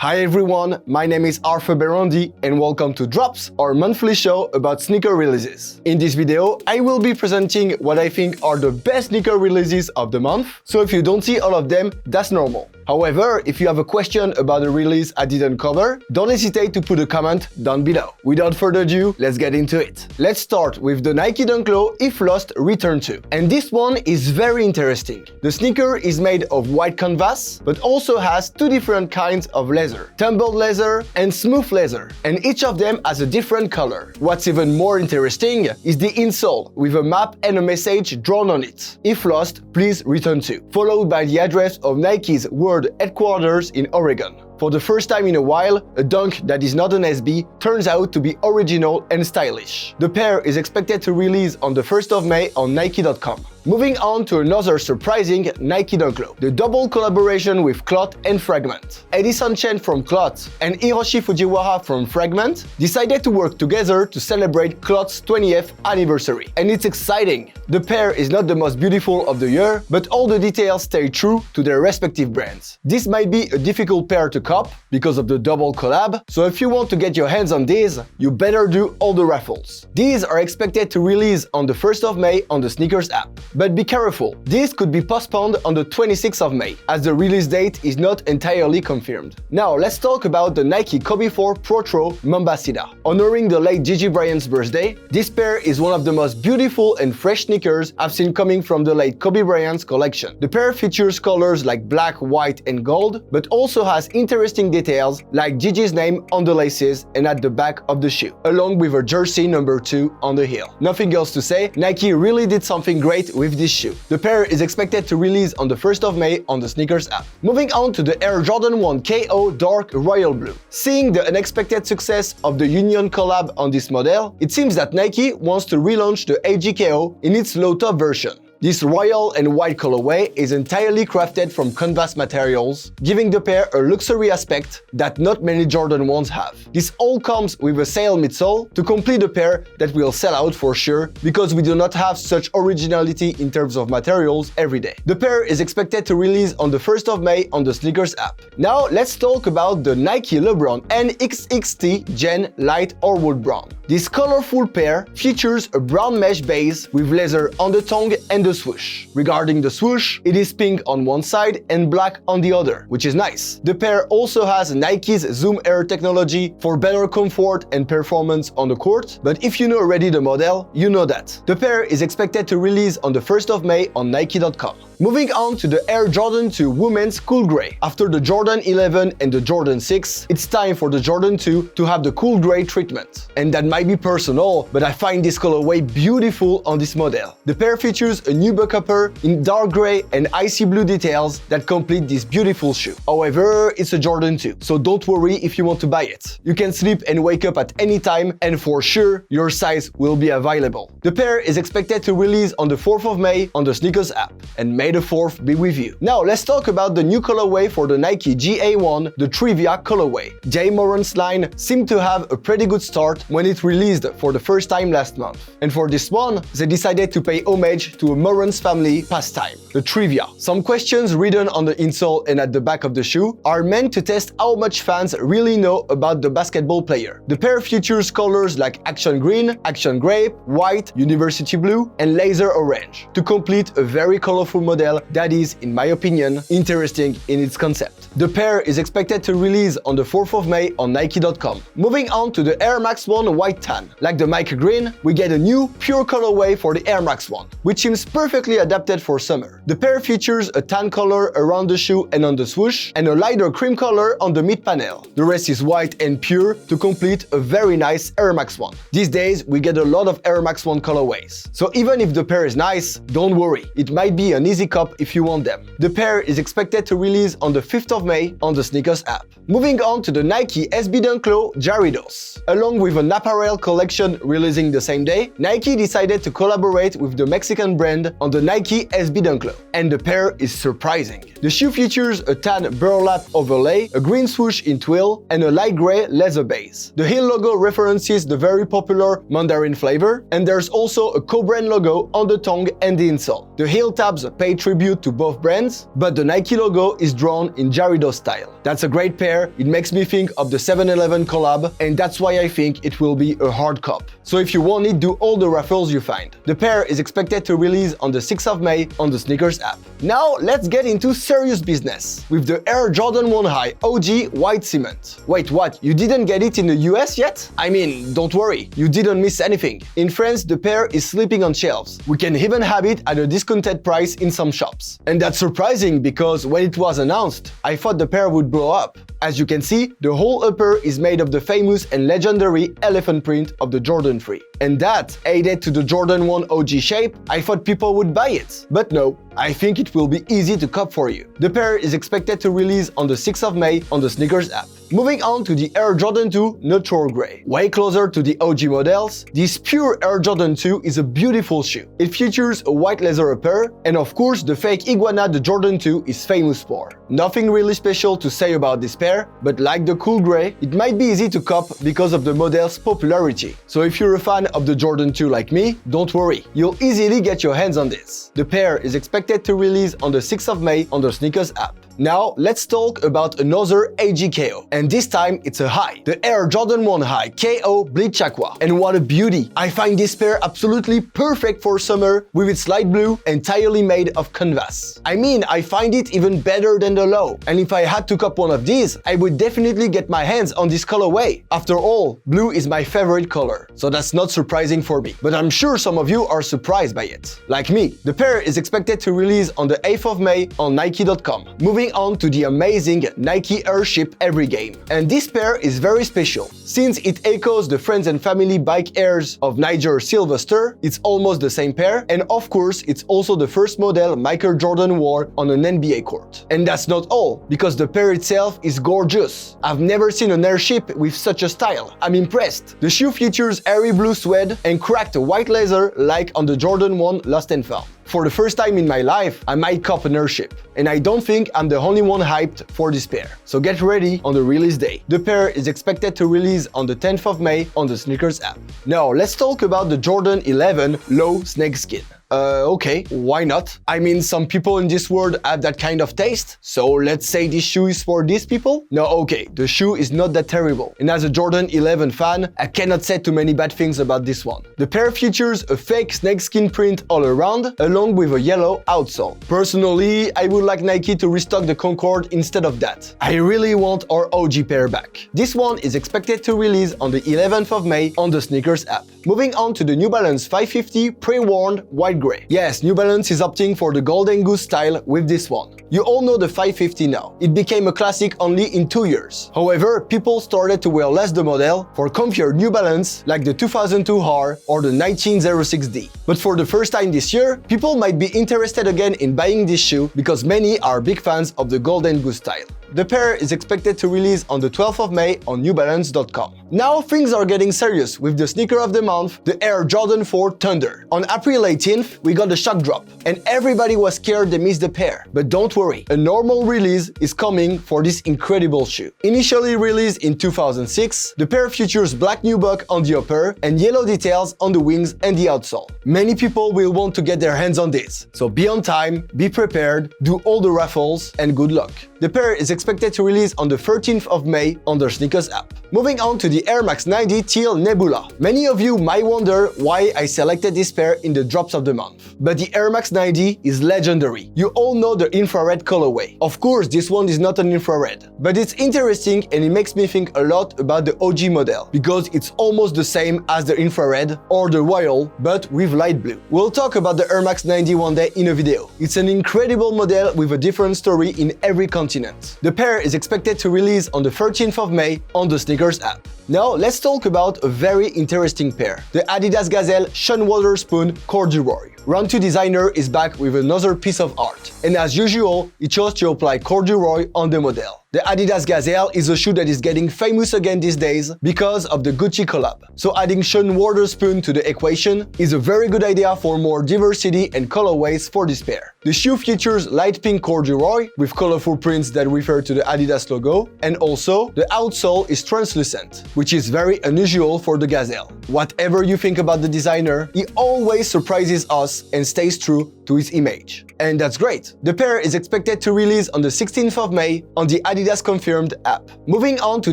Hi everyone, my name is Arthur Berondi and welcome to Drops, our monthly show about sneaker releases. In this video, I will be presenting what I think are the best sneaker releases of the month, so if you don't see all of them, that's normal. However, if you have a question about a release I didn't cover, don't hesitate to put a comment down below. Without further ado, let's get into it. Let's start with the Nike Dunk Low If Lost Return To. And this one is very interesting. The sneaker is made of white canvas, but also has two different kinds of leather: tumbled leather and smooth leather, and each of them has a different color. What's even more interesting is the insole, with a map and a message drawn on it: If lost, please return to, followed by the address of Nike's world headquarters in Oregon. For the first time in a while, a dunk that is not an SB turns out to be original and stylish. The pair is expected to release on the 1st of May on Nike.com. Moving on to another surprising Nike Dunk Low, the double collaboration with Clot and Fragment. Edison Chen from Clot and Hiroshi Fujiwara from Fragment decided to work together to celebrate Clot's 20th anniversary. And it's exciting! The pair is not the most beautiful of the year, but all the details stay true to their respective brands. This might be a difficult pair to cop because of the double collab, so if you want to get your hands on these, you better do all the raffles. These are expected to release on the 1st of May on the Sneakers app. But be careful, this could be postponed on the 26th of May, as the release date is not entirely confirmed. Now let's talk about the Nike Kobe 4 Protro Mambasida. Honoring the late Gigi Bryant's birthday, this pair is one of the most beautiful and fresh sneakers I've seen coming from the late Kobe Bryant's collection. The pair features colors like black, white and gold, but also has interesting details like Gigi's name on the laces and at the back of the shoe, along with a jersey number 2 on the heel. Nothing else to say, Nike really did something great with this shoe. The pair is expected to release on the 1st of May on the Sneakers app. Moving on to the Air Jordan 1 KO Dark Royal Blue. Seeing the unexpected success of the Union collab on this model, it seems that Nike wants to relaunch the AGKO in its low-top version. This royal and white colorway is entirely crafted from canvas materials, giving the pair a luxury aspect that not many Jordan 1s have. This all comes with a sail midsole to complete a pair that will sell out for sure, because we do not have such originality in terms of materials every day. The pair is expected to release on the 1st of May on the Sneakers app. Now let's talk about the Nike LeBron NXXT Gen Light Orewood Brown. This colorful pair features a brown mesh base with leather on the tongue and the swoosh. Regarding the swoosh, it is pink on one side and black on the other, which is nice. The pair also has Nike's Zoom Air technology for better comfort and performance on the court, but if you know already the model, you know that. The pair is expected to release on the 1st of May on Nike.com. Moving on to the Air Jordan 2 Women's Cool Grey. After the Jordan 11 and the Jordan 6, it's time for the Jordan 2 to have the cool grey treatment. And that might be personal, but I find this colorway beautiful on this model. The pair features a new buck upper in dark grey and icy blue details that complete this beautiful shoe. However, it's a Jordan 2, so don't worry if you want to buy it. You can sleep and wake up at any time, and for sure, your size will be available. The pair is expected to release on the 4th of May on the Sneakers app, and May the 4th be with you. Now let's talk about the new colorway for the Nike GA1, the Trivia colorway. Jay Moran's line seemed to have a pretty good start when it released for the first time last month. And for this one, they decided to pay homage to a Moran's family pastime, the Trivia. Some questions written on the insole and at the back of the shoe are meant to test how much fans really know about the basketball player. The pair features colors like Action Green, Action Grape, White, University Blue, and Laser Orange to complete a very colorful model that is, in my opinion, interesting in its concept. The pair is expected to release on the 4th of May on Nike.com. Moving on to the Air Max 1 White Tan. Like the Mike Green, we get a new, pure colorway for the Air Max 1, which seems perfectly adapted for summer. The pair features a tan color around the shoe and on the swoosh, and a lighter cream color on the mid panel. The rest is white and pure to complete a very nice Air Max 1. These days, we get a lot of Air Max 1 colorways. So even if the pair is nice, don't worry, it might be an easy cop if you want them. The pair is expected to release on the 5th of May on the Sneakers app. Moving on to the Nike SB Dunk Low Jarritos. Along with an apparel collection releasing the same day, Nike decided to collaborate with the Mexican brand instead on the Nike SB Dunk Low. And the pair is surprising. The shoe features a tan burlap overlay, a green swoosh in twill, and a light gray leather base. The heel logo references the very popular mandarin flavor, and there's also a co-brand logo on the tongue and the insole. The heel tabs pay tribute to both brands, but the Nike logo is drawn in Jarritos style. That's a great pair. It makes me think of the 7-Eleven collab, and that's why I think it will be a hard cop. So if you want it, do all the raffles you find. The pair is expected to release on the 6th of May on the SNKRS app. Now let's get into serious business with the Air Jordan 1 High OG White Cement. Wait, what? You didn't get it in the US yet? I mean, don't worry, you didn't miss anything. In France, the pair is sleeping on shelves. We can even have it at a discounted price in some shops. And that's surprising because when it was announced, I thought the pair would blow up. As you can see, the whole upper is made of the famous and legendary elephant print of the Jordan 3. And that, added to the Jordan 1 OG shape, I thought people would buy it. But no, I think it will be easy to cop for you. The pair is expected to release on the 6th of May on the SNKRS app. Moving on to the Air Jordan 2 Neutral Grey. Way closer to the OG models, this pure Air Jordan 2 is a beautiful shoe. It features a white leather upper, and of course the fake iguana the Jordan 2 is famous for. Nothing really special to say about this pair, but like the cool grey, it might be easy to cop because of the model's popularity. So if you're a fan of the Jordan 2 like me, don't worry, you'll easily get your hands on this. The pair is expected to release on the 6th of May on the SNKRS app. Now, let's talk about another AG KO, and this time it's a high, the Air Jordan 1 High KO Bleached Aqua. And what a beauty! I find this pair absolutely perfect for summer with its light blue entirely made of canvas. I mean, I find it even better than the low, and if I had to cop one of these, I would definitely get my hands on this colorway. After all, blue is my favorite color, so that's not surprising for me, but I'm sure some of you are surprised by it. Like me, the pair is expected to release on the 8th of May on Nike.com. Moving on to the amazing Nike Airship Every Game. And this pair is very special. Since it echoes the friends and family bike airs of Naija or Sylvester, it's almost the same pair, and of course it's also the first model Michael Jordan wore on an NBA court. And that's not all, because the pair itself is gorgeous. I've never seen an airship with such a style. I'm impressed. The shoe features airy blue suede and cracked white leather like on the Jordan 1 Lost and Found. For the first time in my life, I might cop an airship, and I don't think I'm the only one hyped for this pair. So get ready on the release day. The pair is expected to release on the 10th of May on the SNKRS app. Now let's talk about the Jordan 11 Low Snakeskin. Okay, why not? I mean, some people in this world have that kind of taste, so let's say this shoe is for these people? No, okay, the shoe is not that terrible, and as a Jordan 11 fan, I cannot say too many bad things about this one. The pair features a fake snakeskin print all around, along with a yellow outsole. Personally, I would like Nike to restock the Concord instead of that. I really want our OG pair back. This one is expected to release on the 11th of May on the SNKRS app. Moving on to the New Balance 550 pre-worn white gray. Yes, New Balance is opting for the golden goose style with this one. You all know the 550 now. It became a classic only in 2 years. However, people started to wear less the model for comfier New Balance like the 2002R or the 1906D. But for the first time this year, people might be interested again in buying this shoe because many are big fans of the golden goose style. The pair is expected to release on the 12th of May on newbalance.com. Now things are getting serious with the sneaker of the month, the Air Jordan 4 Thunder. On April 18th, we got the shock drop, and everybody was scared they missed the pair. But don't worry, a normal release is coming for this incredible shoe. Initially released in 2006, the pair features black nubuck on the upper and yellow details on the wings and the outsole. Many people will want to get their hands on this, so be on time, be prepared, do all the raffles, and good luck. The pair is expected to release on the 13th of May on their SNKRS app. Moving on to the Air Max 90 Teal Nebula. Many of you might wonder why I selected this pair in the drops of the month. But the Air Max 90 is legendary. You all know the infrared colorway. Of course, this one is not an infrared, but it's interesting and it makes me think a lot about the OG model, because it's almost the same as the infrared or the Royal, but with light blue. We'll talk about the Air Max 90 one day in a video. It's an incredible model with a different story in every continent. The pair is expected to release on the 13th of May on the SNKRS app. Now let's talk about a very interesting pair, the Adidas Gazelle Sean Wotherspoon corduroy. Round 2 designer is back with another piece of art, and as usual, he chose to apply corduroy on the model. The Adidas Gazelle is a shoe that is getting famous again these days because of the Gucci collab. So adding Wotherspoon to the equation is a very good idea for more diversity and colorways for this pair. The shoe features light pink corduroy with colorful prints that refer to the Adidas logo, and also the outsole is translucent, which is very unusual for the Gazelle. Whatever you think about the designer, he always surprises us and stays true to his image. And that's great. The pair is expected to release on the 16th of May on the Adidas confirmed app. Moving on to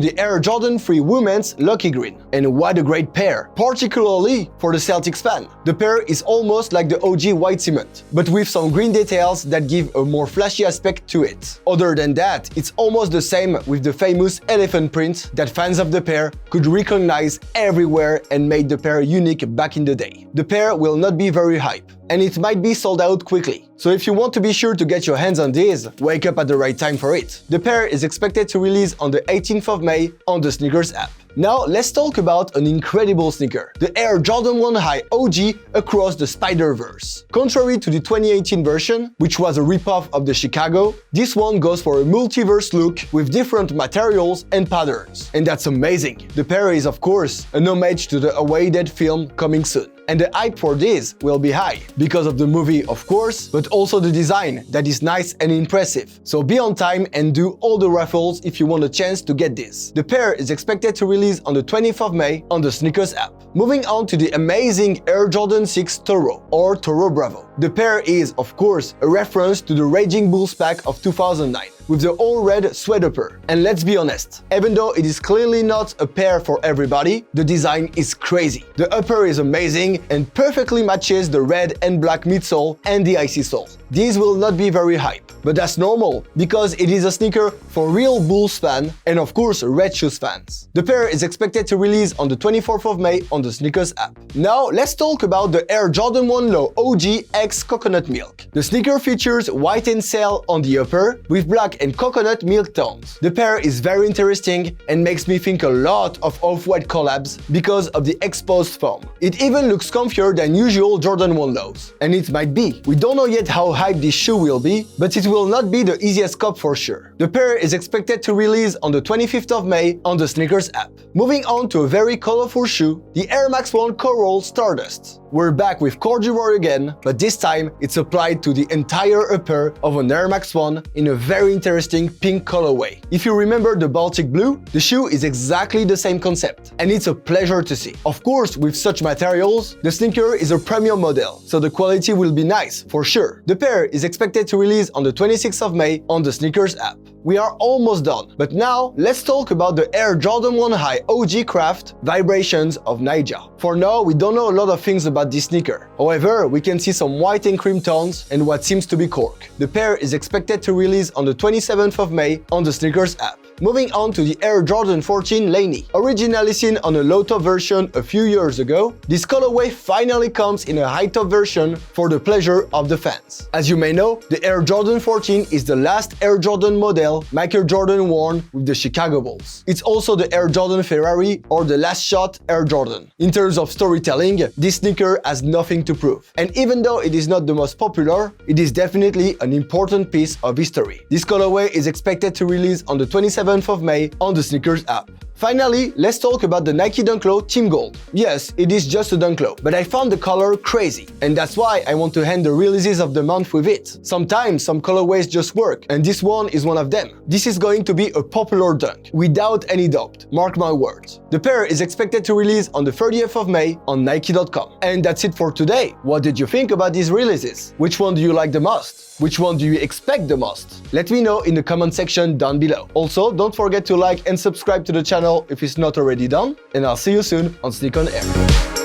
the Air Jordan 3 Women's Lucky Green. And what a great pair, particularly for the Celtics fan. The pair is almost like the OG white cement, but with some green details that give a more flashy aspect to it. Other than that, it's almost the same with the famous elephant print that fans of the pair could recognize everywhere and made the pair unique back in the day. The pair will not be very hype, and it might be sold out quickly. So if you want to be sure to get your hands on these, wake up at the right time for it. The pair is expected to release on the 18th of May on the sneakers app. Now let's talk about an incredible sneaker, the Air Jordan 1 High OG across the Spider-Verse. Contrary to the 2018 version, which was a ripoff of the Chicago, this one goes for a multiverse look with different materials and patterns. And that's amazing. The pair is of course an homage to the awaited film coming soon. And the hype for this will be high, because of the movie of course, but also the design that is nice and impressive. So be on time and do all the raffles if you want a chance to get this. The pair is expected to release on the 20th of May on the sneakers app. Moving on to the amazing Air Jordan 6 Toro, or Toro Bravo. The pair is, of course, a reference to the Raging Bulls pack of 2009. With the all-red sweat upper. And let's be honest, even though it is clearly not a pair for everybody, the design is crazy. The upper is amazing and perfectly matches the red and black midsole and the icy sole. These will not be very hype, but that's normal because it is a sneaker for real Bulls fans and of course Red Shoes fans. The pair is expected to release on the 24th of May on the sneakers app. Now let's talk about the Air Jordan 1 Low OG X Coconut Milk. The sneaker features white and sail on the upper with black and coconut milk tones. The pair is very interesting and makes me think a lot of off-white collabs because of the exposed foam. It even looks comfier than usual Jordan 1 Lows. And it might be. We don't know yet how hype this shoe will be, but it will not be the easiest cop for sure. The pair is expected to release on the 25th of May on the sneakers app. Moving on to a very colorful shoe, the Air Max 1 Coral Stardust. We're back with corduroy again, but this time it's applied to the entire upper of an Air Max 1 in a very interesting pink colorway. If you remember the Baltic blue, the shoe is exactly the same concept, and it's a pleasure to see. Of course, with such materials, the sneaker is a premium model, so the quality will be nice, for sure. The pair is expected to release on the 26th of May on the sneakers app. We are almost done, but now let's talk about the Air Jordan 1 High OG Craft Vibrations of Naija. For now, we don't know a lot of things about this sneaker. However, we can see some white and cream tones and what seems to be cork. The pair is expected to release on the 27th of May on the sneakers app. Moving on to the Air Jordan 14 Laney. Originally seen on a low-top version a few years ago, this colorway finally comes in a high-top version for the pleasure of the fans. As you may know, the Air Jordan 14 is the last Air Jordan model Michael Jordan worn with the Chicago Bulls. It's also the Air Jordan Ferrari or the last shot Air Jordan. In terms of storytelling, this sneaker has nothing to prove. And even though it is not the most popular, it is definitely an important piece of history. This colorway is expected to release on the 27th of May on the sneakers app. Finally, let's talk about the Nike Dunk Low Team Gold. Yes, it is just a Dunk Low, but I found the color crazy, and that's why I want to end the releases of the month with it. Sometimes some colorways just work, and this one is one of them. This is going to be a popular dunk, without any doubt, mark my words. The pair is expected to release on the 30th of May on Nike.com. And that's it for today. What did you think about these releases? Which one do you like the most? Which one do you expect the most? Let me know in the comment section down below. Also, don't forget to like and subscribe to the channel if it's not already done, and I'll see you soon on Sneak on Air.